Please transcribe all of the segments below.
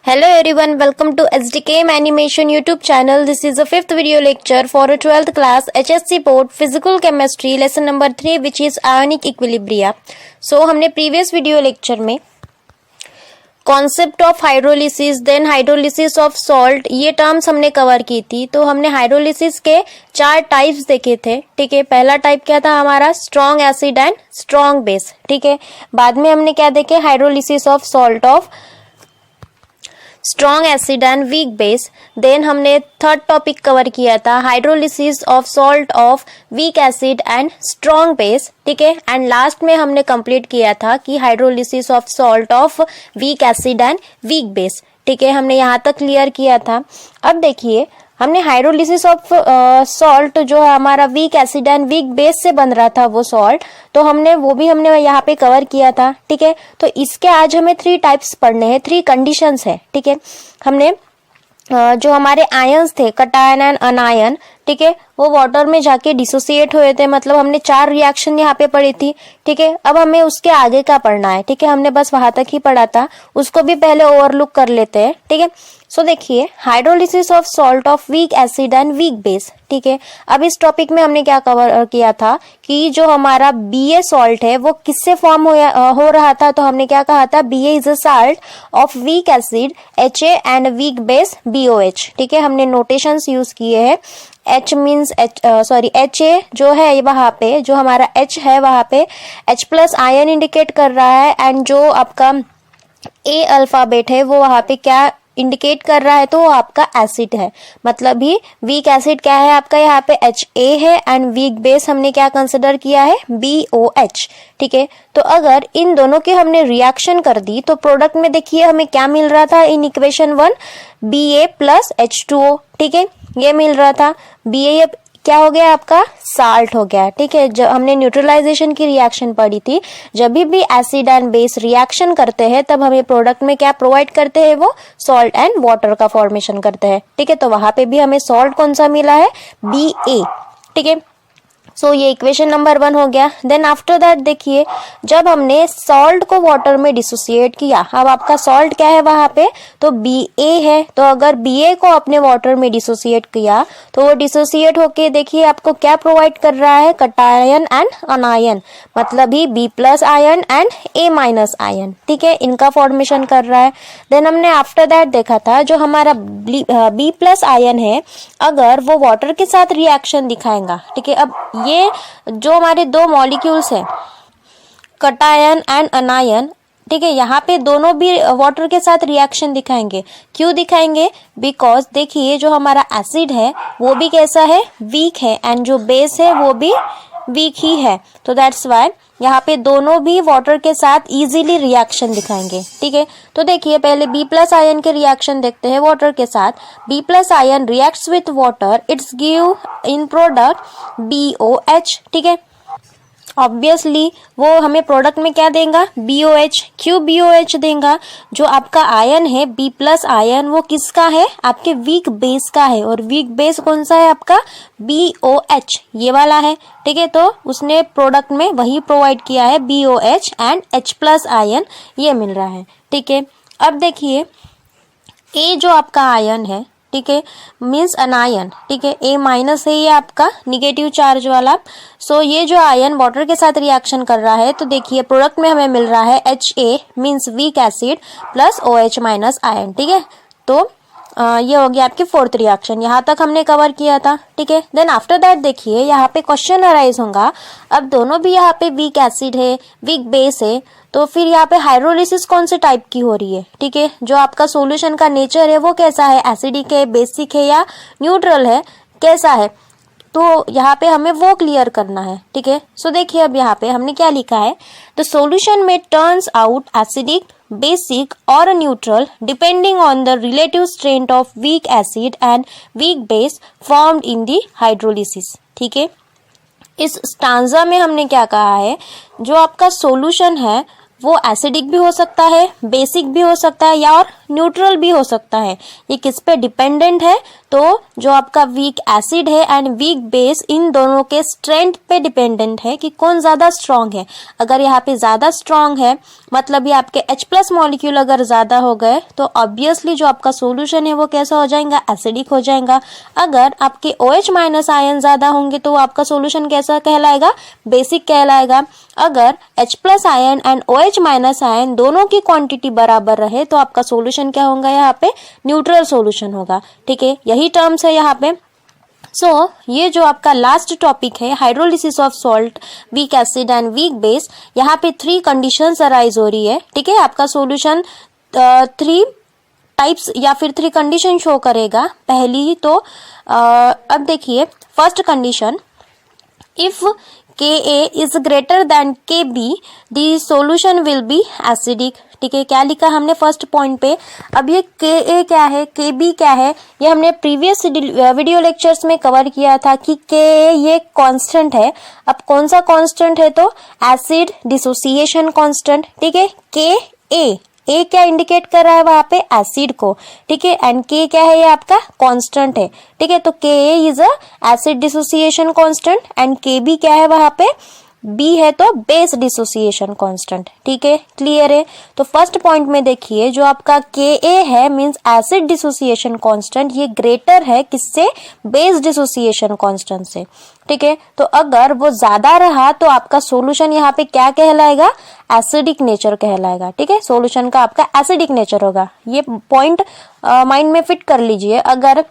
Hello everyone, welcome to SDKM Animation YouTube channel. This is the fifth video lecture for a 12th class HSC board physical chemistry lesson number 3 which is ionic equilibria. So हमने previous video lecture में concept of hydrolysis then hydrolysis of salt ये terms हमने cover की थी। तो हमने hydrolysis के 4 types देखे थे। ठीक है, पहला टाइप क्या था हमारा strong acid and strong base. ठीक है, बाद में हमने क्या देखे hydrolysis of salt of strong acid and weak base. Then हमने थर्ड टॉपिक कवर किया था hydrolysis of salt of weak acid and strong base. ठीक है, एंड लास्ट में हमने कंप्लीट किया था कि hydrolysis of salt of weak acid and weak base. ठीक है, हमने यहाँ तक क्लियर किया था। अब देखिए हमने हाइड्रोलिसिस ऑफ सॉल्ट जो है हमारा week acid and weak base से बन रहा था वो सॉल्ट, तो हमने यहाँ पे कवर किया था। ठीक है, तो इसके आज हमें 3 टाइप्स पढ़ने हैं, 3 कंडीशंस है। ठीक है, हमने जो हमारे आयंस थे कटायन एंड अनायन, ठीक है, वो वाटर में जाके डिसोसिएट हुए थे। मतलब हमने 4 रिएक्शन यहाँ पे पढ़ी थी। ठीक है, अब हमें उसके आगे का पढ़ना है। ठीक है, हमने बस वहां तक ही पढ़ा था, उसको भी पहले ओवरलुक कर लेते हैं। ठीक है, सो देखिए hydrolysis of salt of weak acid and weak base. ठीक है, अब इस टॉपिक में हमने क्या कवर किया था कि जो हमारा BA सॉल्ट है वो किससे फॉर्म हो रहा था। तो हमने क्या कहा था BA is a salt of weak acid HA and weak base BOH। ठीक है, हमने नोटेशंस यूज किए हैं। H मीन्स HA जो है वहां पे जो हमारा H है वहां पे H प्लस आयन इंडिकेट कर रहा है, एंड जो आपका A अल्फाबेट है वो वहां पे क्या इंडिकेट कर रहा है, तो वो आपका एसिड है। मतलब ही वीक एसिड क्या है आपका यहाँ पे HA है, एंड वीक बेस हमने क्या कंसिडर किया है BOH। ठीक है, तो अगर इन दोनों की हमने रिएक्शन कर दी तो प्रोडक्ट में देखिए हमें क्या मिल रहा था in equation 1 BA plus H2O। ठीक है, ये मिल रहा था। BA क्या हो गया आपका साल्ट हो गया। ठीक है, जब हमने न्यूट्रलाइजेशन की रिएक्शन पढ़ी थी, जब भी एसिड एंड बेस रिएक्शन करते हैं तब हमें प्रोडक्ट में क्या प्रोवाइड करते हैं, वो सॉल्ट एंड वाटर का फॉर्मेशन करते हैं। ठीक है, तो वहां पे भी हमें सॉल्ट कौन सा मिला है BA। ठीक है, सो ये इक्वेशन नंबर 1 हो गया। देन आफ्टर दैट देखिए जब हमने सॉल्ट को वाटर में डिसोसिएट किया, अब आपका सॉल्ट क्या है वहां पे, तो BA है। तो अगर BA को अपने वाटर में डिसोसिएट किया तो वो डिसोसिएट होके देखिए आपको क्या प्रोवाइड कर रहा है कटायन एंड अनायन, मतलब ही B plus ion and A minus ion. ठीक है, इनका फॉर्मेशन कर रहा है। देन हमने आफ्टर दैट देखा था जो हमारा B प्लस आयन है अगर वो वाटर के साथ रिएक्शन दिखाएगा। ठीक है, अब ये जो हमारे 2 मॉलिक्यूल्स है कटायन एंड अनायन, ठीक है, यहाँ पे दोनों भी वाटर के साथ रिएक्शन दिखाएंगे। क्यों दिखाएंगे, बिकॉज देखिए जो हमारा एसिड है वो भी कैसा है वीक है, एंड जो बेस है वो भी वीक ही है। तो दैट्स व्हाई यहाँ पे दोनों भी वाटर के साथ इजीली रिएक्शन दिखाएंगे। ठीक है, तो देखिए पहले B प्लस आयन के रिएक्शन देखते हैं वाटर के साथ। B plus ion reacts with water, it's give in product BOH। ठीक है, ऑब्वियसली वो हमें प्रोडक्ट में क्या देगा BOH। क्यों BOH देगा, जो आपका आयन है B प्लस आयन वो किसका है आपके वीक बेस का है, और वीक बेस कौन सा है आपका BOH ये वाला है। ठीक है, तो उसने प्रोडक्ट में वही प्रोवाइड किया है BOH and H plus ion ये मिल रहा है। ठीक है, अब देखिए A जो आपका आयन है, ठीक है, मीन्स अनायन। ठीक है, A माइनस है ये आपका निगेटिव चार्ज वाला। सो ये जो आयन वाटर के साथ रिएक्शन कर रहा है तो देखिए प्रोडक्ट में हमें मिल रहा है HA means weak acid plus OH minus ion. ठीक है, तो ये हो गया आपकी 4th रिएक्शन, यहाँ तक हमने कवर किया था। ठीक है, देन आफ्टर दैट देखिए यहाँ पे क्वेश्चन अराइज होगा, अब दोनों भी यहाँ पे वीक एसिड है वीक बेस है, तो फिर यहाँ पे हाइड्रोलिसिस कौन से टाइप की हो रही है। ठीक है, जो आपका सॉल्यूशन का नेचर है वो कैसा है, एसिडिक है, बेसिक है या न्यूट्रल है, कैसा है, तो यहाँ पे हमें वो क्लियर करना है। ठीक है, सो देखिए अब यहाँ पे हमने क्या लिखा है, द सॉल्यूशन में turns out acidic basic or a neutral depending on the relative strength of weak acid and weak base formed in the hydrolysis। ठीक है, इस स्टांजा में हमने क्या कहा है, जो आपका सॉल्यूशन है वो एसिडिक भी हो सकता है, बेसिक भी हो सकता है या और न्यूट्रल भी हो सकता है। ये किस पे डिपेंडेंट है, तो जो आपका वीक एसिड है एंड वीक बेस इन दोनों के स्ट्रेंथ पे डिपेंडेंट है कि कौन ज्यादा स्ट्रांग है। अगर यहाँ पे ज्यादा स्ट्रांग है मतलब ये आपके H+ मॉलिक्यूल अगर ज्यादा हो गए तो ऑब्वियसली जो आपका सॉल्यूशन है वो कैसा हो जाएगा, एसिडिक हो जाएगा। अगर आपके OH- आयन ज्यादा होंगे तो आपका सॉल्यूशन कैसा कहलाएगा, बेसिक कहलाएगा। अगर H+ ion and OH- ion दोनों की क्वांटिटी बराबर रहे तो आपका सॉल्यूशन क्या होगा, यहाँ पे न्यूट्रल सॉल्यूशन होगा। ठीक है, यही टर्म्स है यहाँ पे। ये जो आपका लास्ट टॉपिक है hydrolysis of salt, week acid and weak base, यहाँ पे 3 कंडीशंस अराइज हो रही है। ठीक है, आपका सॉल्यूशन 3 टाइप्स या फिर 3 कंडीशन शो करेगा। पहली तो अब देखिए first condition, if Ka is greater than Kb, the solution will be acidic। ठीक है, क्या लिखा हमने फर्स्ट पॉइंट पे। अब ये Ka क्या है, Kb क्या है, ये हमने प्रीवियस वीडियो लेक्चर्स में कवर किया था कि Ka ये कांस्टेंट है। अब कौन सा कांस्टेंट है, तो एसिड डिसोसिएशन कांस्टेंट। ठीक है, Ka ए क्या इंडिकेट कर रहा है वहां पे, एसिड को। ठीक है, एंड के क्या है, ये आपका कांस्टेंट है। ठीक है, तो के is a acid dissociation constant and के बी क्या है वहां पे, बी है तो बेस डिसोसिएशन कांस्टेंट। ठीक है, क्लियर है। तो फर्स्ट पॉइंट में देखिए जो आपका के ए है मींस एसिड डिसोसिएशन कांस्टेंट, ये ग्रेटर है किससे, बेस डिसोसिएशन कांस्टेंट से। ठीक है, तो अगर वो ज्यादा रहा तो आपका सॉल्यूशन यहाँ पे क्या कहलाएगा, एसिडिक नेचर कहलाएगा। ठीक है, सॉल्यूशन का आपका एसिडिक नेचर होगा। ये पॉइंट माइंड में फिट कर लीजिए। अगर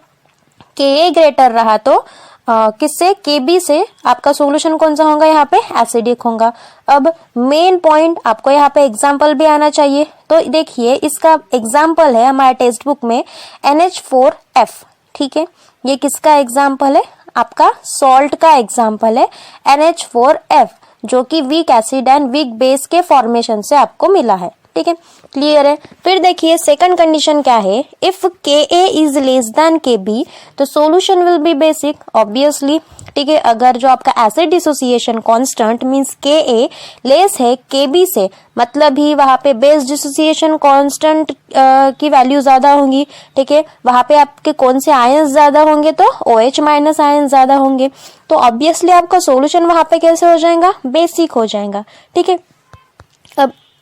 के ए ग्रेटर रहा तो किससे, Kb से आपका सॉल्यूशन कौन सा होगा, यहाँ पे एसिडिक होगा। अब मेन पॉइंट आपको यहाँ पे एग्जांपल भी आना चाहिए। तो देखिए इसका एग्जांपल है हमारे टेक्स्ट बुक में NH4F। ठीक है, ये किसका एग्जांपल है, आपका सॉल्ट का एग्जांपल है NH4F, जो कि week acid and weak base के फॉर्मेशन से आपको मिला है। ठीक है, क्लियर है। फिर देखिए सेकंड कंडीशन क्या है, if Ka is less than Kb तो solution will B basic, obviously. ठीक है, अगर जो आपका acid dissociation constant means Ka less है Kb से, मतलब ही वहां पे बेस डिसोसिएशन कांस्टेंट की वैल्यू ज्यादा होंगी। ठीक है, वहां पे आपके कौन से आयन ज्यादा होंगे, तो OH- आयन ज्यादा होंगे, तो ऑब्वियसली आपका सॉल्यूशन वहां पे कैसे हो जाएगा, बेसिक हो जाएगा। ठीक है,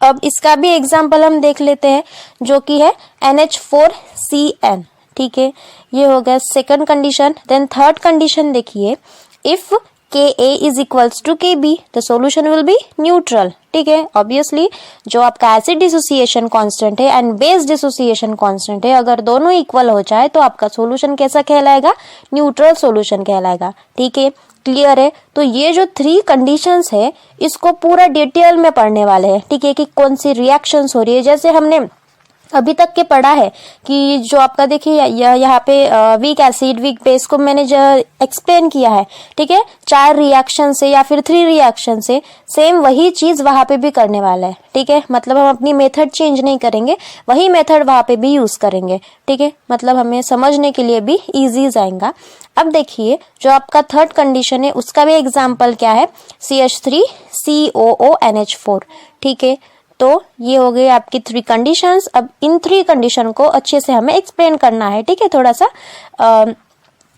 अब इसका भी एग्जाम्पल हम देख लेते हैं जो कि है NH4Cn। ठीक है, ये हो गया second condition. Then third condition देखिए, if Ka is equals to Kb the solution will be neutral. ठीक है, ऑब्वियसली जो आपका एसिड डिसोसिएशन कांस्टेंट है एंड बेस डिसोसिएशन कांस्टेंट है, अगर दोनों इक्वल हो जाए तो आपका सॉल्यूशन कैसा कहलाएगा, न्यूट्रल सॉल्यूशन कहलाएगा। ठीक है, क्लियर है। तो ये जो 3 कंडीशंस है इसको पूरा डिटेल में पढ़ने वाले हैं। ठीक है, कि कौन सी रिएक्शंस हो रही है, जैसे हमने अभी तक के पढ़ा है कि जो आपका देखिए यहाँ पे वीक एसिड वीक बेस को मैंने जो एक्सप्लेन किया है। ठीक है, 4 रिएक्शन से या फिर 3 रिएक्शन से सेम वही चीज वहां पे भी करने वाला है। ठीक है, मतलब हम अपनी मेथड चेंज नहीं करेंगे, वही मेथड वहां पे भी यूज करेंगे। ठीक है, मतलब हमें समझने के लिए भी इजी जाएगा। अब देखिए जो आपका थर्ड कंडीशन है उसका भी एग्जाम्पल क्या है, CH3COONH4। ठीक है, तो ये हो गई आपकी 3 कंडीशंस। अब इन 3 कंडीशन को अच्छे से हमें एक्सप्लेन करना है। ठीक है, थोड़ा सा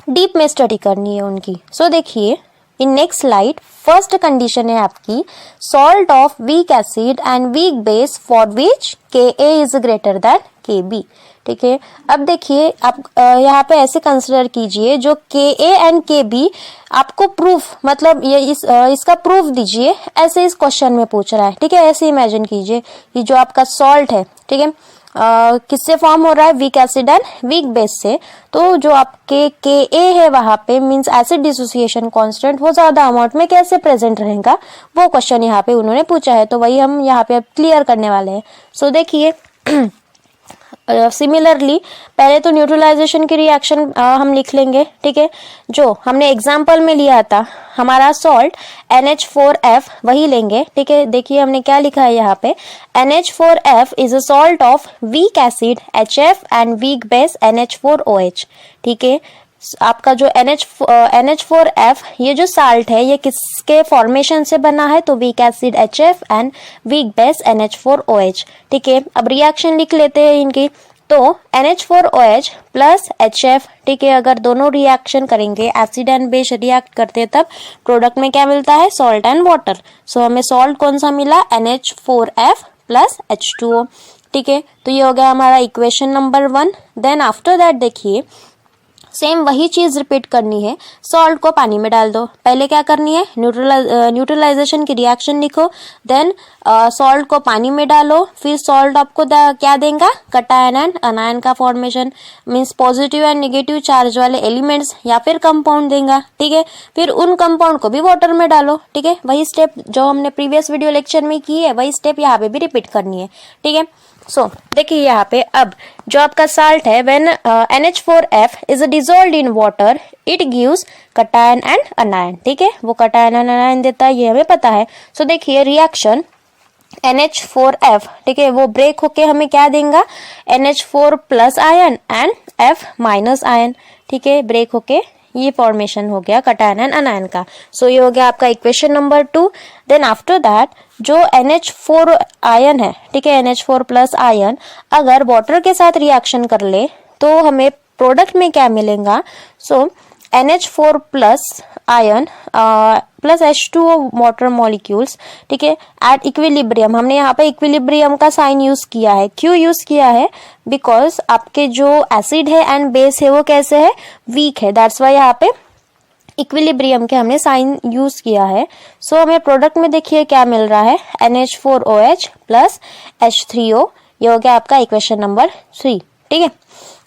डीप में स्टडी करनी है उनकी। सो देखिए in next slide first condition है आपकी salt of weak acid and weak base for which Ka is greater than Kb। ठीक है, अब देखिए आप यहाँ पे ऐसे कंसिडर कीजिए जो Ka एंड Kb आपको प्रूफ, मतलब ये इसका प्रूफ दीजिए, ऐसे इस क्वेश्चन में पूछ रहा है। ठीक है, ऐसे इमेजिन कीजिए कि जो आपका सॉल्ट है, ठीक है, किससे फॉर्म हो रहा है, week acid and weak base से। तो जो आपके Ka है वहां पे मींस एसिड डिसोसिएशन कांस्टेंट, वो ज्यादा अमाउंट में कैसे प्रेजेंट रहेगा, वो क्वेश्चन यहाँ पे उन्होंने पूछा है, तो वही हम यहाँ पे क्लियर करने वाले हैं। सो देखिए सिमिलरली पहले तो न्यूट्रलाइजेशन की रिएक्शन हम लिख लेंगे। ठीक है, जो हमने एग्जाम्पल में लिया था हमारा सॉल्ट NH4F वही लेंगे। ठीक है, देखिए हमने क्या लिखा है यहाँ पे, NH4F is a salt of weak acid HF and weak base NH4OH। ठीक है, आपका जो NH4F ये जो साल्ट है ये किसके फॉर्मेशन से बना है, तो weak acid HF and weak base NH4OH। ठीक है, अब रिएक्शन लिख लेते हैं इनकी। तो NH4OH प्लस HF, ठीक है, अगर दोनों रिएक्शन करेंगे, एसिड एंड बेस रिएक्ट करते तब प्रोडक्ट में क्या मिलता है, सॉल्ट एंड वाटर। सो हमें सॉल्ट कौन सा मिला, NH4F प्लस H2O, ठीक है। तो ये हो गया हमारा equation number 1। Then after that देखिए सेम वही चीज रिपीट करनी है, सॉल्ट को पानी में डाल दो। पहले क्या करनी है, न्यूट्रलाइजेशन की रिएक्शन लिखो, देन सॉल्ट को पानी में डालो, फिर सॉल्ट आपको क्या देगा, कटायन एंड अनायन का formation, means positive and negative charge वाले एलिमेंट्स या फिर कंपाउंड देगा, ठीक है। फिर उन कंपाउंड को भी वाटर में डालो, ठीक है। वही स्टेप जो हमने प्रीवियस वीडियो लेक्चर में की है, वही स्टेप यहाँ पे भी रिपीट करनी है, ठीक है। सो देखिए यहाँ पे अब जो आपका साल्ट है, when NH4F is dissolved in water it gives cation and अनायन, ठीक है, वो कटायन एंड अनायन देता है, ये हमें पता है। सो देखिए रिएक्शन NH4F, ठीक है, वो ब्रेक होके हमें क्या देगा, NH4 plus ion and F minus ion, ठीक है, ब्रेक होके ये फॉर्मेशन हो गया कटायन एंड अनायन का। सो ये हो गया आपका equation number 2। Then after that जो NH4 आयन है, ठीक है, NH4 प्लस आयन अगर वाटर के साथ रिएक्शन कर ले तो हमें प्रोडक्ट में क्या मिलेगा, सो NH4 plus ion plus H2O water molecules, ठीक है, एट इक्विलिब्रियम। हमने यहाँ पे इक्विलिब्रियम का साइन यूज किया है, क्यों यूज किया है, बिकॉज आपके जो एसिड है एंड बेस है वो कैसे है, वीक है, दैट्स वाई यहाँ पे इक्विलिब्रियम के हमने साइन यूज किया है। सो हमें प्रोडक्ट में देखिए क्या मिल रहा है, NH4OH प्लस H3O, ये हो गया आपका इक्वेशन नंबर 3, ठीक है।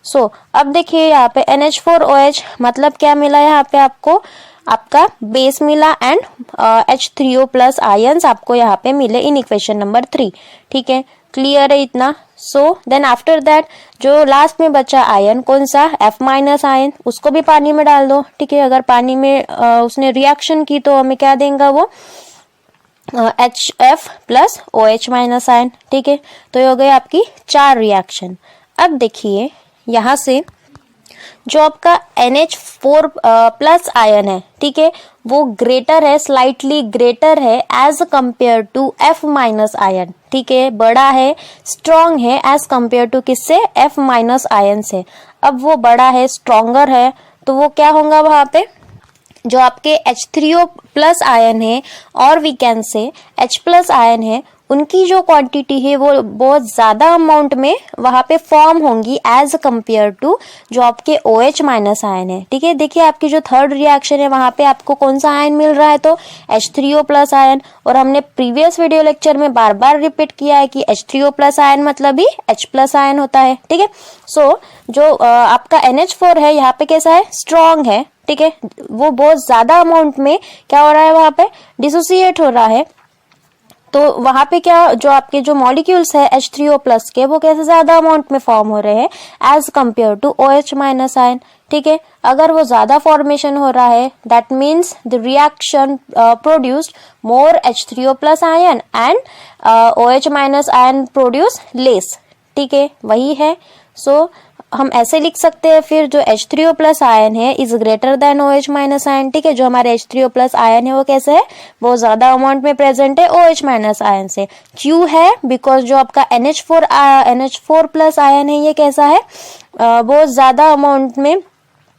सो अब देखिए यहाँ पे NH4OH मतलब क्या मिला, यहाँ पे आपको आपका बेस मिला एंड H3O प्लस आयंस आपको यहाँ पे मिले इन इक्वेशन नंबर 3, ठीक है, क्लियर है इतना। सो देन आफ्टर दैट जो लास्ट में बचा आयन कौन सा, F माइनस आयन, उसको भी पानी में डाल दो, ठीक है। अगर पानी में उसने रिएक्शन की तो हमें क्या देगा वो, HF plus OH minus ion, ठीक है। तो ये हो गई आपकी 4 रिएक्शन। अब देखिए यहाँ से जो आपका NH4 प्लस आयन है, ठीक है, वो ग्रेटर है, स्लाइटली ग्रेटर है as compare to F minus ion, ठीक है, बड़ा है, स्ट्रॉन्ग है एज कंपेयर टू किससे, F माइनस आयन से। अब वो बड़ा है, स्ट्रॉन्गर है, तो वो क्या होगा, वहां पे जो आपके H3O प्लस आयन है और we can say H plus ion है, उनकी जो क्वांटिटी है वो बहुत ज्यादा अमाउंट में वहां पे फॉर्म होंगी एज कंपेयर टू जो आपके OH माइनस आयन है, ठीक है। देखिए आपकी जो थर्ड रिएक्शन है वहां पे आपको कौन सा आयन मिल रहा है, तो H3O प्लस आयन, और हमने प्रीवियस वीडियो लेक्चर में बार बार रिपीट किया है कि H3O प्लस आयन मतलब ही H प्लस आयन होता है, ठीक है। सो जो आपका NH4 है यहाँ पे कैसा है, स्ट्रॉन्ग है, ठीक है, वो बहुत ज्यादा अमाउंट में क्या हो रहा है, वहां पे डिसोसिएट हो रहा है। तो वहां पे क्या जो आपके जो मॉलिक्यूल्स है H3O प्लस के वो कैसे ज्यादा अमाउंट में फॉर्म हो रहे हैं as compare to OH minus ion, ठीक है। अगर वो ज्यादा फॉर्मेशन हो रहा है that means the reaction produced more H3O plus ion and OH minus ion produce less, ठीक है, वही है। सो हम ऐसे लिख सकते हैं फिर जो H3O प्लस आयन है is greater then OH minus ion, ठीक है। जो हमारे H3O प्लस आयन है वो कैसे है, वो ज्यादा अमाउंट में प्रेजेंट है OH माइनस आयन से। क्यों है, बिकॉज जो आपका NH4 प्लस आयन है ये कैसा है, बहुत ज्यादा अमाउंट में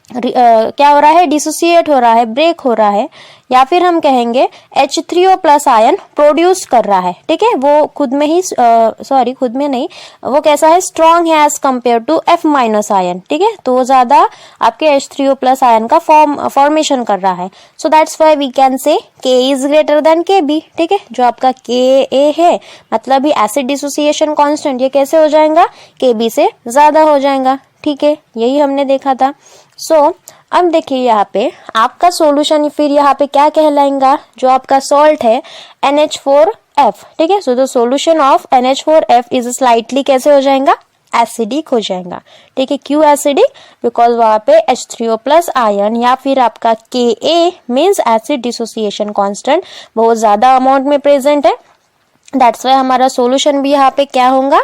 क्या हो रहा है, डिसोसिएट हो रहा है, ब्रेक हो रहा है, या फिर हम कहेंगे H3O प्लस आयन प्रोड्यूस कर रहा है, ठीक है। वो खुद में ही खुद में नहीं, वो कैसा है, स्ट्रॉन्ग है as compare to F minus ion, ठीक है। तो वो ज्यादा आपके H3O प्लस आयन का फॉर्मेशन कर रहा है। So that's why we can say K is greater than KB, ठीक है। जो आपका Ka है मतलब ही एसिड डिसोसिएशन कांस्टेंट, ये कैसे हो जाएगा, KB से ज्यादा हो जाएगा, ठीक है, यही हमने देखा था। सो अब देखिए यहाँ पे आपका सॉल्यूशन फिर यहाँ पे क्या कहलाएगा, जो आपका सॉल्ट है NH4F, ठीक है। So the solution of NH4F is slightly कैसे हो जाएगा, एसिडिक हो जाएगा, ठीक है। क्यों एसिडिक, बिकॉज वहां पे H3O प्लस आयन या फिर आपका Ka means acid dissociation constant बहुत ज्यादा अमाउंट में प्रेजेंट है, दैट्स वाई हमारा सॉल्यूशन भी यहाँ पे क्या होगा,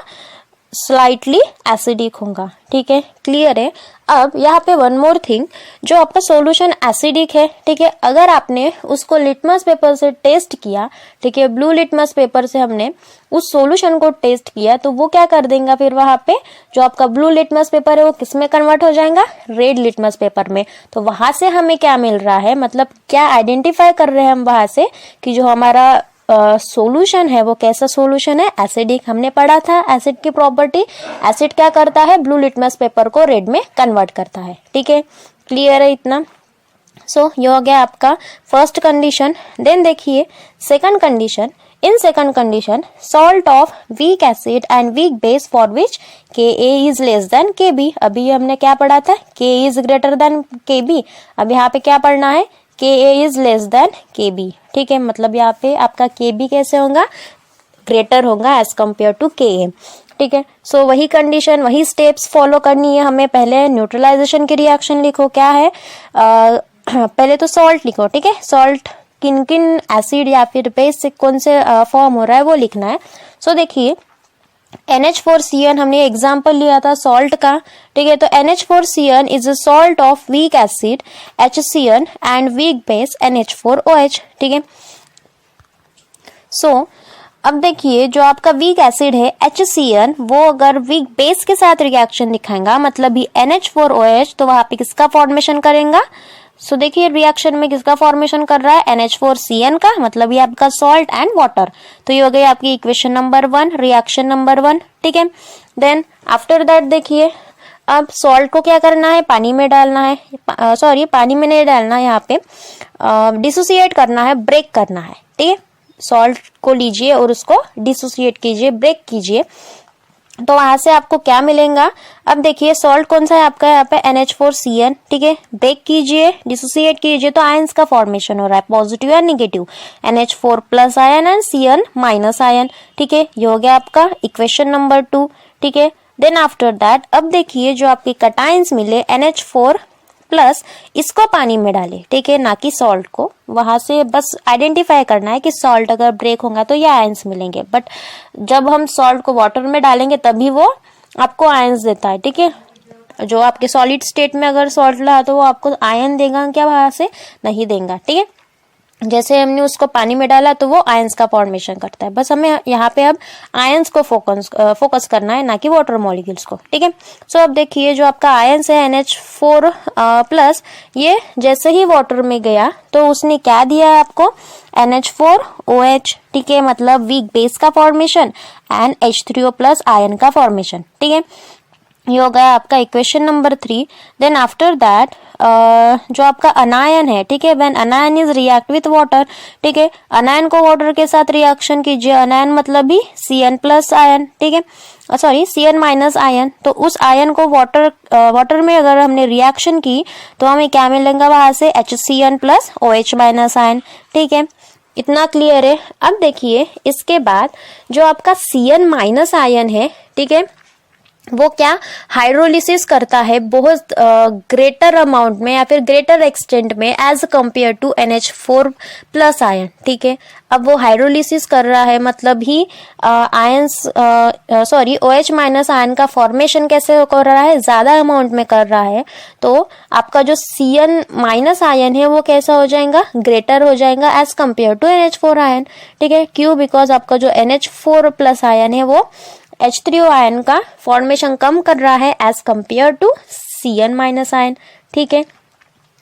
स्लाइटली एसिडिक होगा। ठीक है, क्लियर है। अब यहाँ पे वन मोर थिंग, जो आपका सॉल्यूशन एसिडिक है, ठीक है, अगर आपने उसको लिटमस पेपर से टेस्ट किया, ठीक है, ब्लू लिटमस पेपर से हमने उस सॉल्यूशन को टेस्ट किया, तो वो क्या कर देगा फिर वहां पे जो आपका ब्लू लिटमस पेपर है वो किस में कन्वर्ट हो जाएगा, रेड लिटमस पेपर में। तो वहां से हमें क्या मिल रहा है, मतलब क्या आइडेंटिफाई कर रहे हैं हम वहां से कि जो हमारा सॉल्यूशन है वो कैसा सॉल्यूशन है, एसिडिक। हमने पढ़ा था एसिड की प्रॉपर्टी, एसिड क्या करता है, ब्लू लिटमस पेपर को रेड में कन्वर्ट करता है। ठीक है, क्लियर है इतना। सो ये हो गया आपका फर्स्ट कंडीशन। देन देखिए second condition. In second condition salt of weak acid and weak base for which Ka is less than Kb। अभी हमने क्या पढ़ा था, Ka is greater than Kb। अब यहाँ पे क्या पढ़ना है, Ka is less than Kb। ठीक है, मतलब यहाँ पे आपका Kb कैसे होगा, ग्रेटर होगा एज कंपेयर टू Ka। ठीक है, सो वही कंडीशन, वही स्टेप्स फॉलो करनी है हमें। पहले न्यूट्रलाइजेशन की रिएक्शन लिखो, क्या है, पहले तो सॉल्ट लिखो। ठीक है, सॉल्ट किन किन एसिड या फिर बेस से कौन से फॉर्म हो रहा है वो लिखना है। सो देखिए NH4Cn हमने एग्जाम्पल लिया था सॉल्ट का। ठीक है, तो NH4Cn is a salt of weak acid HCN and weak base NH4OH। ठीक है, सो अब देखिए जो आपका वीक एसिड है HCN, वो अगर वीक बेस के साथ रिएक्शन दिखाएगा, मतलब ही NH4OH, तो वहां पे किसका फॉर्मेशन करेगा। सो देखिए रिएक्शन में किसका फॉर्मेशन कर रहा है, NH4Cn का, मतलब ये आपका सॉल्ट एंड वाटर। तो ये हो गई आपकी इक्वेशन नंबर 1, रिएक्शन नंबर 1। ठीक है, देन आफ्टर दैट देखिए अब सॉल्ट को क्या करना है, पानी में डालना है, सॉरी पानी में नहीं डालना है, यहाँ पे डिसोसिएट करना है, ब्रेक करना है। ठीक है, सॉल्ट को लीजिए और उसको डिसोसिएट कीजिए, ब्रेक कीजिए, तो वहां से आपको क्या मिलेगा। अब देखिए सॉल्ट कौन सा है आपका, यहाँ पे NH4Cn। ठीक है, ब्रेक कीजिए, डिसोसिएट कीजिए, तो आयंस का फॉर्मेशन हो रहा है, पॉजिटिव या negative, NH4 plus ion and Cn minus ion. ठीक है, ये हो गया आपका इक्वेशन नंबर 2। ठीक है, देन आफ्टर दैट अब देखिए जो आपके कटायंस मिले NH4 प्लस, इसको पानी में डाले। ठीक है, ना कि सॉल्ट को। वहां से बस आइडेंटिफाई करना है कि सॉल्ट अगर ब्रेक होगा तो ये आयंस मिलेंगे, बट जब हम सॉल्ट को वाटर में डालेंगे तभी वो आपको आयंस देता है। ठीक है, जो आपके सॉलिड स्टेट में अगर सॉल्ट रहा तो वो आपको आयन देगा क्या, वहां से नहीं देगा। ठीक है, जैसे हमने उसको पानी में डाला तो वो आयंस का फॉर्मेशन करता है। बस हमें यहाँ पे अब आयंस को फोकस करना है, ना कि वाटर मॉलिक्यूल्स को। ठीक है, सो अब देखिए जो आपका आयंस है NH4 प्लस, ये जैसे ही वाटर में गया तो उसने क्या दिया आपको, NH4OH। ठीक है, मतलब वीक बेस का formation and H3O plus ion का फॉर्मेशन। ठीक है, ये हो गया आपका equation number 3। Then after that जो आपका अनायन है, ठीक है, when anion is react with water. ठीक है, अनायन को वाटर के साथ रिएक्शन कीजिए, अनायन मतलब भी Cn प्लस आयन। ठीक है, सॉरी Cn माइनस आयन। तो उस आयन को वाटर में अगर हमने रिएक्शन की तो हमें क्या मिलेगा वहां से, HCN plus OH minus ion. ठीक है, इतना क्लियर है। अब देखिए इसके बाद जो आपका Cn माइनस आयन है, ठीक है, वो क्या हाइड्रोलिसिस करता है बहुत ग्रेटर अमाउंट में या फिर ग्रेटर एक्सटेंट में as compare to NH4 plus ion. ठीक है, अब वो हाइड्रोलिसिस कर रहा है, मतलब ही OH माइनस आयन का फॉर्मेशन कैसे कर रहा है, ज्यादा अमाउंट में कर रहा है। तो आपका जो Cn माइनस आयन है वो कैसा हो जाएगा, ग्रेटर हो जाएगा as compare to NH4 ion. ठीक है, क्यों, बिकॉज आपका जो NH4 प्लस आयन है वो H3O आयन का फॉर्मेशन कम कर रहा है as compare to Cn minus ion. ठीक है,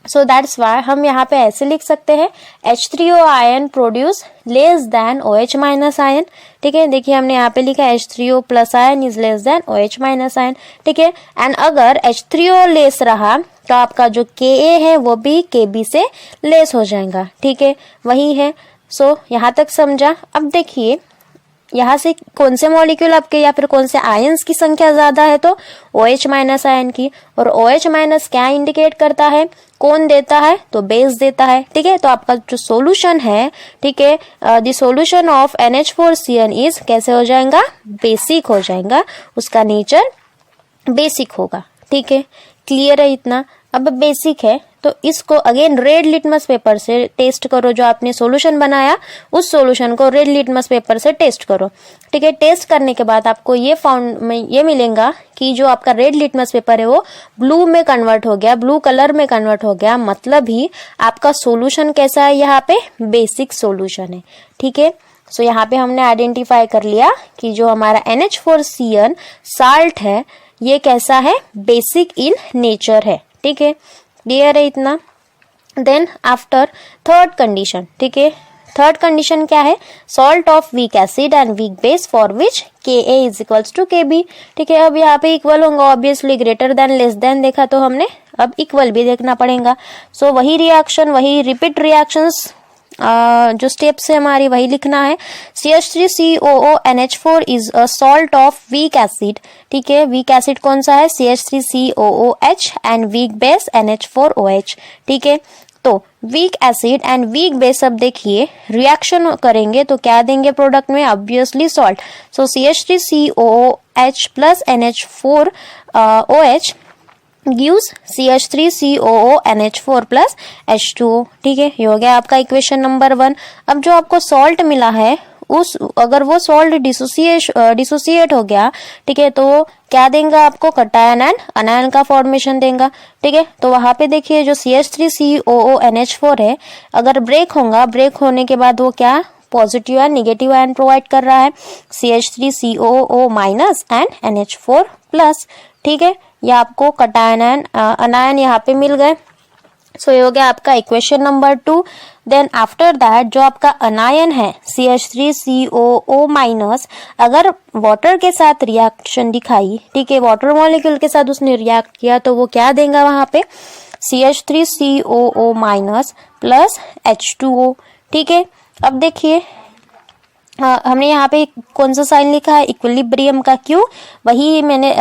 सो दैट्स वाई हम यहाँ पे ऐसे लिख सकते हैं H3O ion produce less than OH minus ion. ठीक है, देखिए हमने यहाँ पे लिखा H3O plus ion is less than OH minus ion. ठीक है, एंड अगर H3O लेस रहा तो आपका जो Ka है वो भी Kb से लेस हो जाएगा। ठीक है, वही है। सो यहाँ तक समझा। अब देखिए यहाँ से कौन से मॉलिक्यूल आपके या फिर कौन से आयंस की संख्या ज्यादा है, तो OH माइनस आयन की। और OH माइनस क्या इंडिकेट करता है, कौन देता है, तो बेस देता है। ठीक है, तो आपका जो सॉल्यूशन है, ठीक है, the solution of NH4Cn is कैसे हो जाएगा, बेसिक हो जाएगा, उसका नेचर बेसिक होगा। ठीक है, क्लियर है इतना। अब बेसिक है तो इसको अगेन रेड लिटमस पेपर से टेस्ट करो। जो आपने सॉल्यूशन बनाया उस सॉल्यूशन को रेड लिटमस पेपर से टेस्ट करो, ठीक है। टेस्ट करने के बाद आपको ये मिलेगा कि जो आपका रेड लिटमस पेपर है वो ब्लू में कन्वर्ट हो गया, ब्लू कलर में कन्वर्ट हो गया। मतलब ही आपका सॉल्यूशन कैसा है, यहाँ पे बेसिक सॉल्यूशन है, ठीक है। सो यहाँ पे हमने आइडेंटिफाई कर लिया कि जो हमारा NH4Cl साल्ट है ये कैसा है, बेसिक इन नेचर है, ठीक है। क्लियर है इतना। देन आफ्टर थर्ड कंडीशन, ठीक है। थर्ड कंडीशन क्या है, salt of weak acid and weak base for which Ka is equals to Kb, ठीक है। अब यहाँ पे इक्वल होगा obviously, greater than less than देखा तो हमने, अब इक्वल भी देखना पड़ेगा। सो वही रिएक्शन, वही रिपीट रिएक्शंस, जो स्टेप्स है हमारी वही लिखना है। CH3COONH4 is a salt of weak acid, ठीक है। वीक एसिड कौन सा है, CH3COOH and weak base NH4OH, ठीक है। तो week acid and weak base, अब देखिए रिएक्शन करेंगे तो क्या देंगे प्रोडक्ट में, ऑब्वियसली सॉल्ट। सो CH3COOH plus NH4OH gives CH3COONH4 plus H2O, ठीक है। ये हो गया आपका इक्वेशन नंबर 1। अब जो आपको सॉल्ट मिला है अगर वो सॉल्ट डिसोसिएट हो गया, ठीक है, तो क्या देंगे आपको, कटायन एंड अनायन का फॉर्मेशन देगा, ठीक है। तो वहां पे देखिए जो CH3COONH4 है अगर ब्रेक होगा, ब्रेक होने के बाद वो क्या positive and negative ion provide कर रहा है, CH3COO minus and NH4 plus, ठीक है। ये आपको कटायन एंड अनायन यहाँ पे मिल गए। सो ये हो गया आपका equation number 2। Then after that जो आपका अनायन है CH3COO माइनस, अगर वाटर के साथ रिएक्शन दिखाई, ठीक है, वाटर मॉलिक्यूल के साथ उसने रिएक्ट किया तो वो क्या देगा वहां पे, CH3COO माइनस प्लस H2O, ठीक है। अब देखिए हमने यहाँ पे कौन सा साइन लिखा है, इक्विलिब्रियम का, क्यों, वही मैंने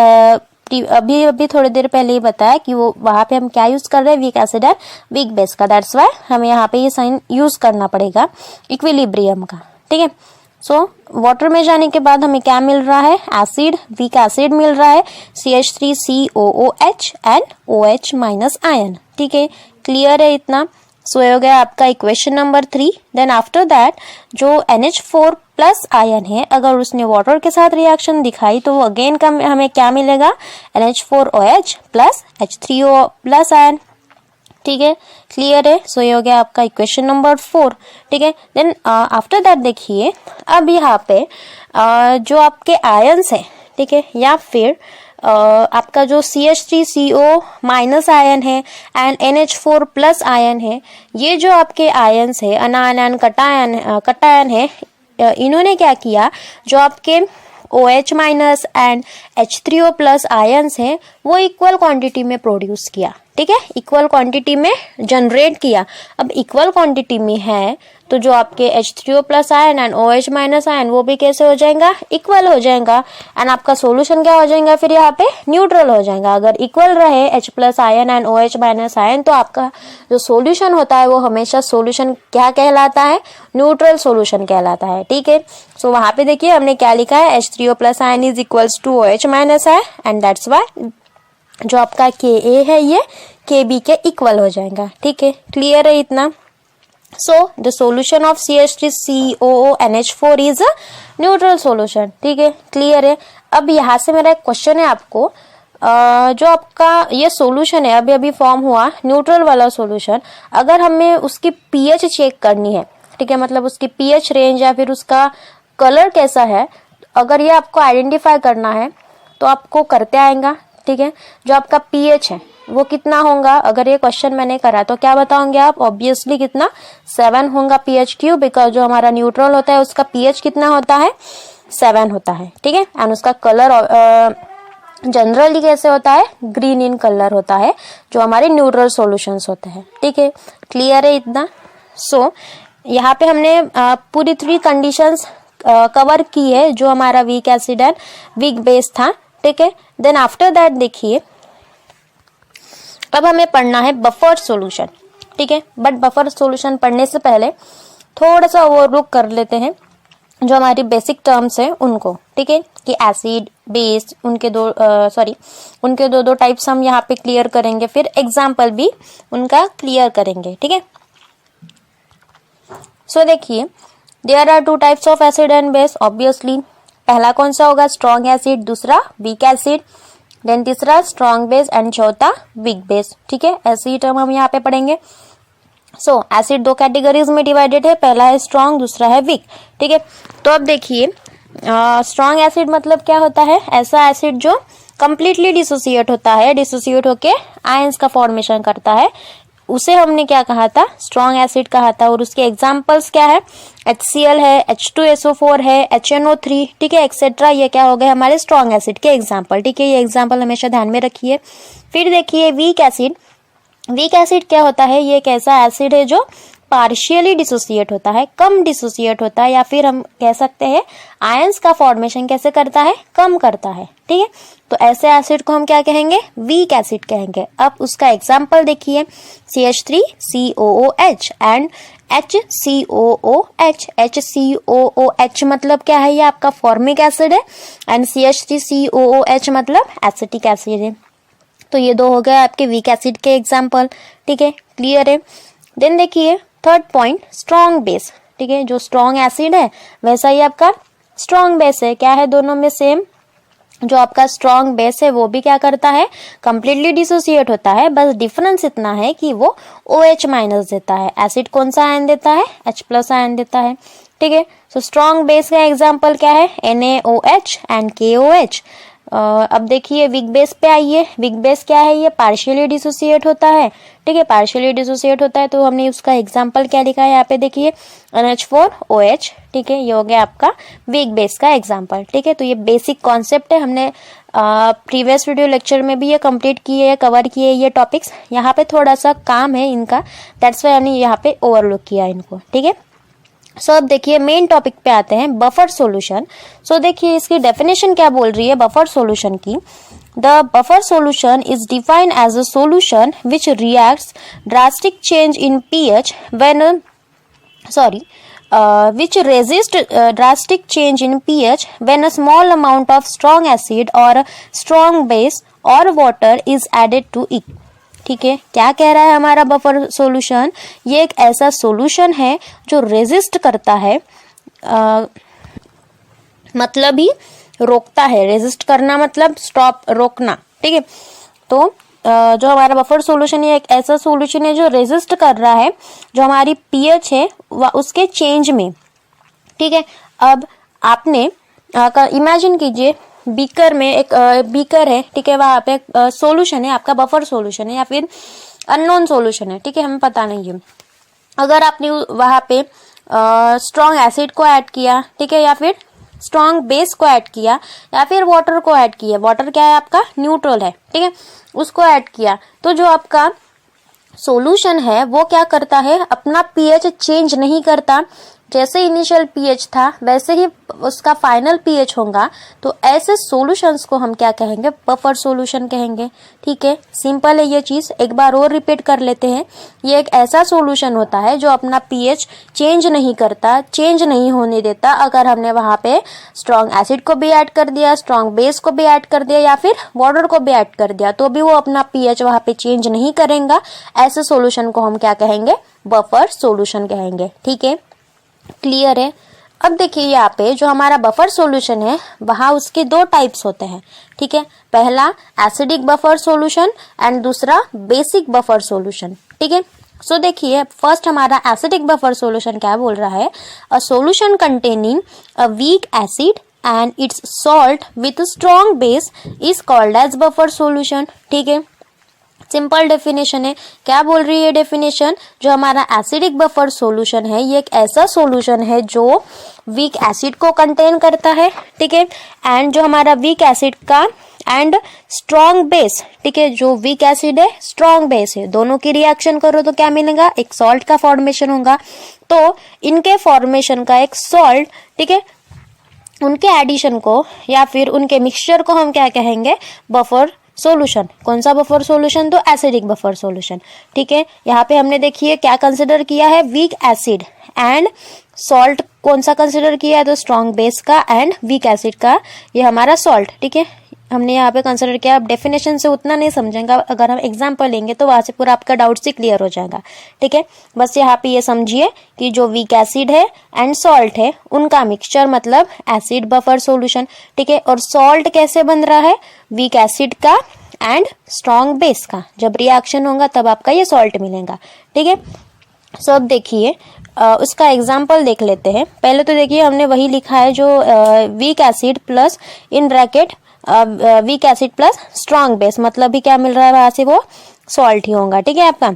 अभी थोड़ी देर पहले ही बताया कि वो वहां पे हम क्या यूज कर रहे हैं, week acid and weak base का, दैट्स व्हाई हमें यहाँ पे ये साइन यूज करना पड़ेगा इक्विलिब्रियम का, ठीक है। सो वाटर में जाने के बाद हमें क्या मिल रहा है, एसिड, वीक एसिड मिल रहा है, CH3COOH and OH minus ion, ठीक है। क्लियर है इतना। सो ये हो गया आपका equation number 3। Then after that जो NH4 प्लस आयन है अगर उसने वाटर के साथ रिएक्शन दिखाई तो वो अगेन का हमें क्या मिलेगा, NH4OH plus H3O plus ion, ठीक है। क्लियर है। सो ये हो गया आपका इक्वेशन नंबर 4, ठीक है। देन आफ्टर दैट देखिए अब यहाँ पे जो आपके आयन्स है, ठीक है, या फिर आपका जो CH3CO माइनस आयन है एंड NH4 प्लस आयन है, ये जो आपके आयन्स है अनायन कटायन है, इन्होंने क्या किया, जो आपके OH minus and H3O plus ions है वो इक्वल क्वांटिटी में प्रोड्यूस किया, ठीक है, इक्वल क्वांटिटी में जनरेट किया। अब इक्वल क्वांटिटी में है तो जो आपके H3O plus ion and OH minus ion वो भी कैसे हो जाएगा, इक्वल हो जाएगा, एंड आपका सॉल्यूशन क्या हो जाएगा, फिर यहाँ पे न्यूट्रल हो जाएगा। अगर इक्वल रहे H plus ion and OH minus ion तो आपका जो सॉल्यूशन होता है वो हमेशा सॉल्यूशन क्या कहलाता है, न्यूट्रल सॉल्यूशन कहलाता है, ठीक है। सो वहां पे देखिए हमने क्या लिखा है, H3O plus ion is equals to OH minus ion and that's why जो आपका Ka है ये Kb के इक्वल हो जाएगा, ठीक है। क्लियर है इतना। So the solution of CH3COONH4 is a neutral solution, ठीक है। क्लियर है। अब यहाँ से मेरा एक क्वेश्चन है आपको, जो आपका ये सॉल्यूशन है अभी फॉर्म हुआ न्यूट्रल वाला सॉल्यूशन, अगर हमें उसकी पीएच चेक करनी है, ठीक है, मतलब उसकी पीएच रेंज या फिर उसका कलर कैसा है, अगर ये आपको आइडेंटिफाई करना है तो आपको करते आएगा, ठीक है। जो आपका पीएच है वो कितना होगा, अगर ये क्वेश्चन मैंने करा तो क्या बताओगे आप, ऑब्वियसली कितना 7 होगा पीएच, क्यों, बिकॉज जो हमारा न्यूट्रल होता है उसका पीएच कितना होता है 7 होता है, ठीक है। एंड उसका कलर जनरली कैसे होता है, ग्रीन इन कलर होता है जो हमारे न्यूट्रल सॉल्यूशंस होते हैं, ठीक है। क्लियर है इतना। सो यहाँ पे हमने पूरी 3 कंडीशंस कवर की है जो हमारा week acid and weak base था, ठीक है। देन आफ्टर दैट देखिए अब हमें पढ़ना है बफर सॉल्यूशन, ठीक है। बट बफर सॉल्यूशन पढ़ने से पहले थोड़ा सा ओवरलुक कर लेते हैं जो हमारी बेसिक टर्म्स है उनको, ठीक है, कि एसिड, बेस, उनके दो टाइप्स हम यहाँ पे क्लियर करेंगे, फिर एग्जाम्पल भी उनका क्लियर करेंगे, ठीक है। सो देखिए, there are 2 types of acid and base obviously. पहला कौन सा होगा, स्ट्रॉन्ग एसिड, दूसरा वीक एसिड, देन तीसरा स्ट्रॉन्ग बेस एंड चौथा वीक बेस, ठीक है। ऐसे ही टर्म हम यहाँ पे पढ़ेंगे। सो एसिड 2 कैटेगरीज में डिवाइडेड है, पहला है स्ट्रॉन्ग, दूसरा है वीक, ठीक है। तो अब देखिए, स्ट्रॉन्ग एसिड मतलब क्या होता है, ऐसा एसिड जो कंप्लीटली डिसोसिएट होता है, डिसोसिएट होके आयंस का फॉर्मेशन करता है, उसे हमने क्या कहा था, स्ट्रॉन्ग एसिड कहा था। और उसके एग्जांपल्स क्या है, HCl है, H2SO4 है, HNO3, ठीक है, एक्सेट्रा। ये क्या हो गए हमारे स्ट्रॉन्ग एसिड के एग्जांपल, ठीक है। ये एग्जांपल हमेशा ध्यान में रखिए। फिर देखिए वीक एसिड। वीक एसिड क्या होता है, ये एक ऐसा एसिड है जो पार्शियली डिसोसिएट होता है, कम डिसोसिएट होता है, या फिर हम कह सकते हैं आयंस का फॉर्मेशन कैसे करता है, कम करता है, ठीक है। तो ऐसे एसिड को हम क्या कहेंगे, वीक एसिड कहेंगे। अब उसका एग्जांपल देखिए, CH3COOH एंड HCOOH। HCOOH मतलब क्या है, ये आपका फॉर्मिक एसिड है, एंड CH3COOH मतलब एसिटिक एसिड है। तो ये दो हो गए आपके वीक एसिड के एग्जांपल, ठीक है, क्लियर है। देन देखिए थर्ड पॉइंट, स्ट्रॉन्ग बेस, ठीक है। जो स्ट्रॉन्ग एसिड है वैसा ही आपका स्ट्रॉन्ग बेस है। क्या है, दोनों में सेम। जो आपका स्ट्रॉन्ग बेस है वो भी क्या करता है, कंप्लीटली डिसोसिएट होता है, बस डिफरेंस इतना है कि वो OH- देता है। एसिड कौन सा आयन देता है, H+ आयन देता है, ठीक है। सो स्ट्रॉन्ग बेस का एग्जांपल क्या है, NaOH एंड KOH। अब देखिए वीक बेस पे आइए। वीक बेस क्या है, ये पार्शियली डिसोसिएट होता है, ठीक है, पार्शियली डिसोसिएट होता है। तो हमने उसका एग्जांपल क्या लिखा है यहाँ पे, देखिए NH4OH, ठीक है। ये हो गया आपका वीक बेस का एग्जांपल, ठीक है। तो ये बेसिक कॉन्सेप्ट है, हमने प्रीवियस वीडियो लेक्चर में भी ये कंप्लीट किए है, कवर किए ये टॉपिक्स। यहाँ पे थोड़ा सा काम है इनका, दैट्स व्हाई हमने यहाँ पे ओवरलुक किया इनको, ठीक है। सो अब देखिए मेन टॉपिक पे आते हैं, बफर सॉल्यूशन। सो देखिए इसकी डेफिनेशन क्या बोल रही है बफर सॉल्यूशन की। The buffer solution is defined as a solution which reacts drastic change in pH when which resist drastic change in pH when a small amount of strong acid or strong base or water is added to it, ठीक है। क्या कह रहा है हमारा buffer solution, ये एक ऐसा सॉल्यूशन है जो रेजिस्ट करता है, मतलब ही रोकता है। रेजिस्ट करना मतलब स्टॉप, रोकना, ठीक है। तो जो हमारा बफर सॉल्यूशन है एक ऐसा सॉल्यूशन है जो रेजिस्ट कर रहा है जो हमारी pH है उसके चेंज में, ठीक है। अब आपने इमेजिन कीजिए बीकर में एक बीकर है, ठीक है, वहां पे सॉल्यूशन है आपका, बफर सॉल्यूशन है या फिर अननोन सॉल्यूशन है, ठीक है, हमें पता नहीं है। अगर आपने वहां पे स्ट्रॉन्ग एसिड को ऐड किया, ठीक है, या फिर स्ट्रॉन्ग बेस को ऐड किया, या फिर वाटर को ऐड किया, वाटर क्या है आपका, न्यूट्रल है, ठीक है, उसको ऐड किया, तो जो आपका सॉल्यूशन है वो क्या करता है, अपना pH चेंज नहीं करता। जैसे इनिशियल pH था वैसे ही उसका फाइनल pH होगा। तो ऐसे सॉल्यूशंस को हम क्या कहेंगे, बफर सॉल्यूशन कहेंगे, ठीक है। सिंपल है ये चीज, एक बार और रिपीट कर लेते हैं। ये एक ऐसा सॉल्यूशन होता है जो अपना pH चेंज नहीं करता, चेंज नहीं होने देता। अगर हमने वहां पे स्ट्रॉन्ग एसिड को भी ऐड कर दिया, स्ट्रॉन्ग बेस को भी ऐड कर दिया, या फिर वाटर को भी ऐड कर दिया, तो भी वो अपना pH वहां पे चेंज नहीं करेगा। ऐसे सॉल्यूशन को हम क्या कहेंगे, बफर सॉल्यूशन कहेंगे, ठीक है, क्लियर है। अब देखिए यहाँ पे जो हमारा बफर सॉल्यूशन है वहां उसके 2 टाइप्स होते हैं, ठीक है। पहला एसिडिक बफर सॉल्यूशन एंड दूसरा बेसिक बफर सॉल्यूशन, ठीक है। सो देखिए फर्स्ट हमारा एसिडिक बफर सॉल्यूशन क्या बोल रहा है, a solution containing a weak acid and its salt with strong base is called as buffer solution, ठीक है। सिंपल डेफिनेशन है। क्या बोल रही है डेफिनेशन, जो हमारा एसिडिक बफर सॉल्यूशन है ये एक ऐसा सॉल्यूशन है जो वीक एसिड को कंटेन करता है, ठीक है, एंड जो हमारा वीक एसिड का एंड स्ट्रॉन्ग बेस, ठीक है, जो वीक एसिड है स्ट्रॉन्ग बेस है, दोनों की रिएक्शन करो तो क्या मिलेगा, एक सॉल्ट का फॉर्मेशन होगा। तो इनके फॉर्मेशन का एक सॉल्ट, ठीक है, उनके एडिशन को या फिर उनके मिक्सचर को हम क्या कहेंगे, बफर सॉल्यूशन। कौन सा बफर सॉल्यूशन, तो एसिडिक बफर सॉल्यूशन, ठीक है। यहाँ पे हमने देखिए क्या कंसिडर किया है, वीक एसिड एंड सॉल्ट कौन सा कंसिडर किया है, तो स्ट्रॉन्ग बेस का एंड वीक एसिड का, ये हमारा सॉल्ट, ठीक है, हमने यहाँ पे कंसिडर किया। अब डेफिनेशन से उतना नहीं समझेंगे, अगर हम एग्जाम्पल लेंगे तो वहां से पूरा आपका डाउट से क्लियर हो जाएगा, ठीक है। बस यहाँ पे ये समझिए कि जो वीक एसिड है एंड सॉल्ट है उनका मिक्सचर मतलब एसिड बफर सॉल्यूशन, ठीक है। और सॉल्ट कैसे बन रहा है, वीक एसिड का एंड स्ट्रॉन्ग बेस का, जब रिएक्शन होगा तब आपका ये सॉल्ट मिलेगा, ठीक है। सो अब देखिए उसका एग्जाम्पल देख लेते हैं। पहले तो देखिए हमने वही लिखा है जो weak acid plus in bracket weak acid plus strong base, मतलब भी क्या मिल रहा है वहां से, वो सॉल्ट ही होगा, ठीक है आपका।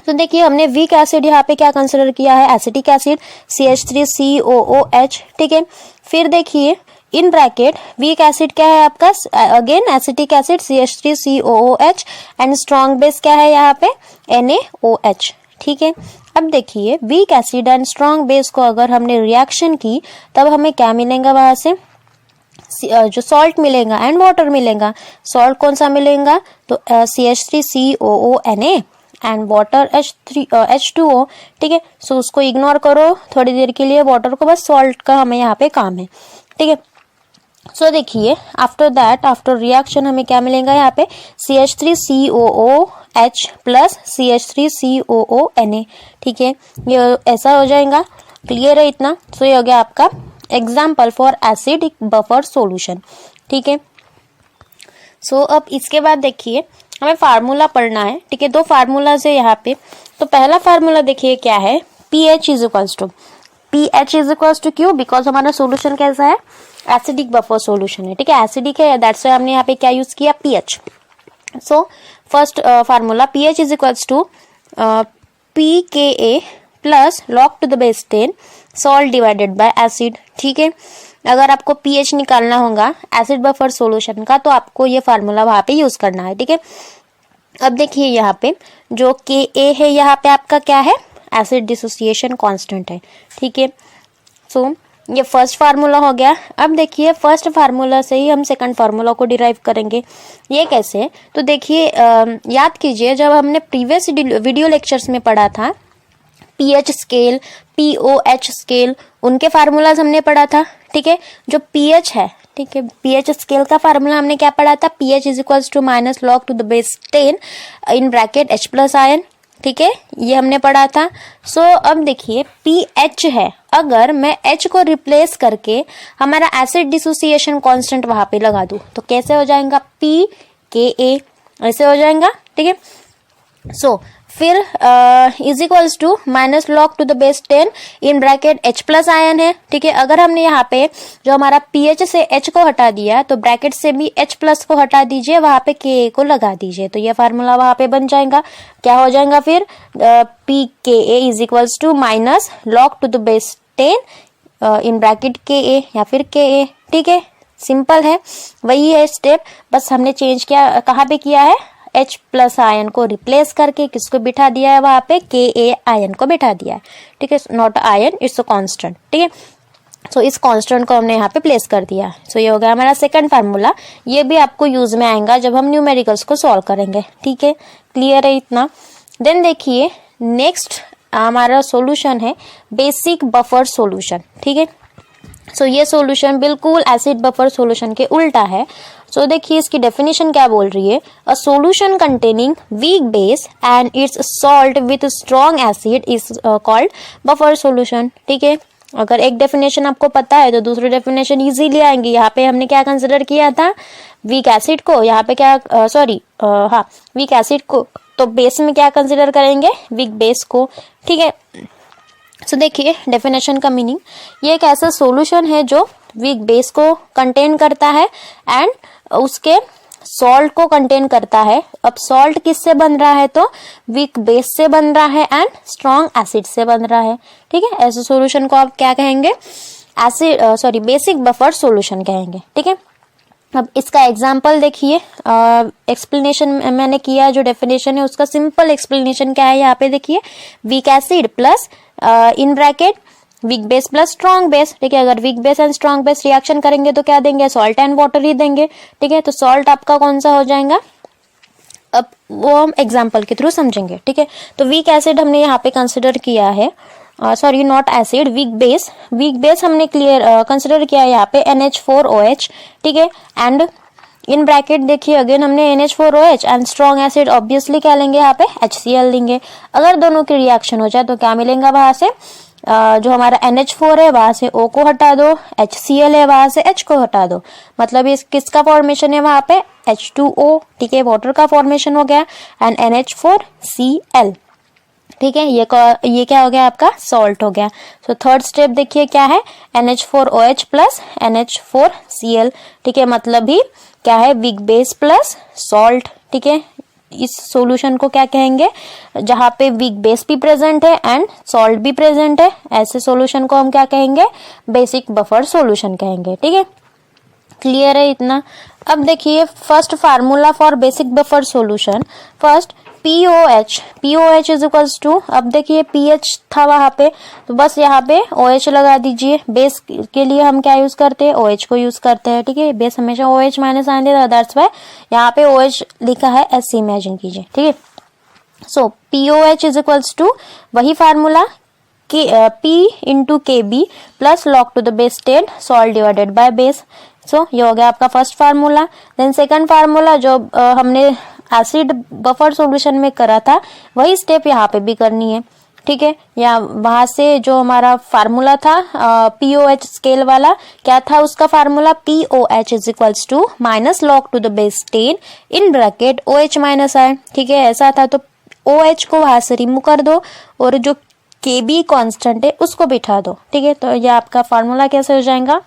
तो देखिए हमने वीक एसिड यहाँ पे क्या कंसिडर किया है, एसिटिक एसिड CH3COOH, ठीक है। फिर देखिए इन ब्रैकेट वीक एसिड क्या है आपका, again acetic acid CH3COOH and strong base क्या है यहाँ पे NaOH, ठीक है। अब देखिए week acid and strong base को अगर हमने रिएक्शन की तब हमें क्या मिलेगा, वहां से जो सॉल्ट मिलेगा एंड वाटर मिलेगा। सॉल्ट कौन सा मिलेगा, तो CH3COONA एंड वाटर H2O, ठीक है। सो उसको इग्नोर करो थोड़ी देर के लिए वाटर को, बस सॉल्ट का हमें यहाँ पे काम है, ठीक है। सो देखिए आफ्टर दैट, आफ्टर रिएक्शन हमें क्या मिलेगा यहाँ पे CH3COOH प्लस CH3COONA, ठीक है। ये ऐसा हो जाएगा, क्लियर है इतना। सो ये हो गया आपका example for acidic buffer solution, ठीक है। सो अब इसके बाद देखिए हमें फार्मूला पढ़ना है, ठीक है। दो फार्मूलाज है यहाँ पे। तो पहला फार्मूला देखिए क्या है, pH इज इक्वल्स टू क्यों, बिकॉज हमारा सॉल्यूशन कैसा है, एसिडिक बफर सॉल्यूशन है, ठीक है, एसिडिक है, दैट्स व्हाई हमने यहाँ पे क्या यूज किया, pH। So first formula pH is equals to pKa plus log to the base 10 salt divided by acid, ठीक है। अगर आपको pH निकालना होगा एसिड बफर सॉल्यूशन का तो आपको ये फार्मूला वहां पे यूज करना है, ठीक है। अब देखिए यहाँ पे जो Ka है यहाँ पे आपका क्या है, एसिड डिसोसिएशन कांस्टेंट है, ठीक है। सो ये फर्स्ट फार्मूला हो गया। अब देखिए फर्स्ट फार्मूला से ही हम सेकंड फार्मूला को डिराइव करेंगे। ये कैसे, तो देखिए याद कीजिए जब हमने प्रीवियस वीडियो लेक्चर्स में पढ़ा था pH स्केल, POH स्केल, उनके फार्मूलाज हमने पढ़ा था, ठीक है। जो pH है, ठीक है, pH स्केल का फार्मूला हमने क्या पढ़ा था, pH is equals to minus log to the base 10 in bracket H plus ion, ठीक है, ये हमने पढ़ा था। सो अब देखिए pH है, अगर मैं H को रिप्लेस करके हमारा एसिड डिसोसिएशन कांस्टेंट वहां पे लगा दूं तो कैसे हो जाएगा, pKa, ऐसे हो जाएगा, ठीक है। सो फिर is equals to minus log to the base 10 in bracket H plus ion है, ठीक है। अगर हमने यहाँ पे जो हमारा pH से H को हटा दिया तो ब्रैकेट से भी H प्लस को हटा दीजिए, वहां पे Ka को लगा दीजिए, तो ये फार्मूला वहां पे बन जाएगा। क्या हो जाएगा फिर, pKa is equals to minus log to the base 10 in bracket Ka या फिर Ka, ठीक है। सिंपल है, वही है स्टेप, बस हमने चेंज किया, कहाँ पे किया है, H प्लस आयन को रिप्लेस करके किसको बिठा दिया है वहां पे, Ka आयन को बिठा दिया है, ठीक है। Not ion, it's a constant, ठीक है। सो इस कांस्टेंट को हमने यहाँ पे प्लेस कर दिया। सो ये हो गया हमारा सेकंड फार्मूला। ये भी आपको यूज में आएगा जब हम न्यूमेरिकल्स को सॉल्व करेंगे, ठीक है, क्लियर है इतना। देन देखिए नेक्स्ट हमारा सॉल्यूशन है बेसिक बफर सॉल्यूशन, ठीक है। सो ये सॉल्यूशन बिल्कुल एसिड बफर सॉल्यूशन के उल्टा है। सो देखिए इसकी डेफिनेशन क्या बोल रही है, a solution containing weak base and its salt with strong acid is called buffer solution, ठीक है। अगर एक डेफिनेशन आपको पता है तो दूसरी डेफिनेशन इजीली आएंगी। यहाँ पे हमने क्या कंसिडर किया था, वीक एसिड को, यहाँ पे क्या वीक एसिड को, तो बेस में क्या कंसिडर करेंगे, वीक बेस को, ठीक है। सो देखिए डेफिनेशन का मीनिंग, ये एक ऐसा सॉल्यूशन है जो वीक बेस को कंटेन करता है एंड उसके सॉल्ट को कंटेन करता है। अब सॉल्ट किससे बन रहा है, तो वीक बेस से बन रहा है एंड स्ट्रॉन्ग एसिड से बन रहा है, ठीक है। ऐसे सॉल्यूशन को आप क्या कहेंगे, बेसिक बफर सॉल्यूशन कहेंगे, ठीक है। अब इसका एग्जाम्पल देखिए, एक्सप्लेनेशन मैंने किया, जो डेफिनेशन है उसका सिंपल एक्सप्लेनेशन क्या है यहाँ पे देखिए, weak acid plus in bracket weak base plus strong base, ठीक है। अगर weak base and strong base reaction करेंगे तो क्या देंगे, सॉल्ट एंड वाटर ही देंगे, ठीक है। तो सॉल्ट आपका कौन सा हो जाएगा, अब वो हम एग्जाम्पल के थ्रू समझेंगे, ठीक है। तो वीक एसिड हमने यहाँ पे कंसिडर किया है sorry not acid, weak base हमने क्लियर कंसिडर किया है यहाँ पे NH4OH, ठीक है। एंड इन ब्रैकेट देखिए अगेन हमने NH4OH and strong acid obviously क्या लेंगे यहाँ पे HCl लेंगे। अगर दोनों की रिएक्शन हो जाए तो क्या मिलेगा वहां से, जो हमारा NH4 है वहां से O को हटा दो, HCl है वहां से H को हटा दो, मतलब इस किसका फॉर्मेशन है वहां पे H2O, ठीक है, वाटर का फॉर्मेशन हो गया एंड NH4Cl, ठीक है। ये क्या हो गया आपका सॉल्ट हो गया। सो थर्ड स्टेप देखिए क्या है NH4OH प्लस NH4Cl, ठीक है, मतलब भी क्या है वीक बेस प्लस सॉल्ट, ठीक है। इस सॉल्यूशन को क्या कहेंगे, जहां पे वीक बेस भी प्रेजेंट है एंड सॉल्ट भी प्रेजेंट है, ऐसे सॉल्यूशन को हम क्या कहेंगे, बेसिक बफर सॉल्यूशन कहेंगे, ठीक है। क्लियर है इतना। अब देखिए first formula for basic buffer solution, first POH is equals to, अब देखिए pH था वहां पे तो बस यहाँ पे OH लगा दीजिए। बेस के लिए हम क्या यूज करते हैं, OH को यूज करते हैं, ठीक है। बेस हमेशा OH माइनस आने देता, दैट्स व्हाई यहाँ पे OH लिखा है, ऐसे इमेजिन कीजिए, ठीक है। So POH is equals to वही formula P into KB plus log to the base 10 salt divided by base. So ये हो गया आपका first formula. Then second formula जो हमने एसिड बफर सॉल्यूशन में करा था वही स्टेप यहाँ पे भी करनी है, ठीक है। या वहां से जो हमारा फार्मूला था POH स्केल वाला क्या था, उसका formula POH is equals to minus log to the base 10 in bracket OH minus I, ठीक है, ऐसा था। तो OH को वहां से रिमूव कर दो और जो KB कांस्टेंट है उसको बिठा दो, ठीक है। तो ये आपका फार्मूला कैसे हो जाएगा,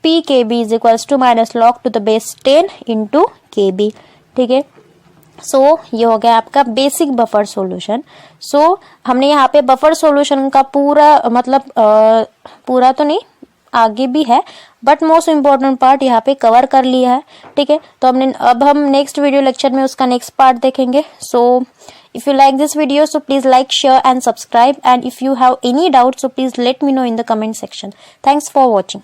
PKB is equals to minus log to the base 10 into KB, ठीक है। सो ये हो गया आपका बेसिक बफर सॉल्यूशन। सो हमने यहाँ पे बफर सॉल्यूशन का पूरा मतलब पूरा तो नहीं, आगे भी है, बट मोस्ट इम्पोर्टेंट पार्ट यहाँ पे कवर कर लिया है, ठीक है। तो अब हम नेक्स्ट वीडियो लेक्चर में उसका नेक्स्ट पार्ट देखेंगे। सो if you like this video, so please like, share and subscribe, and if you have any doubts, so please let me know in the comment section. Thanks for watching.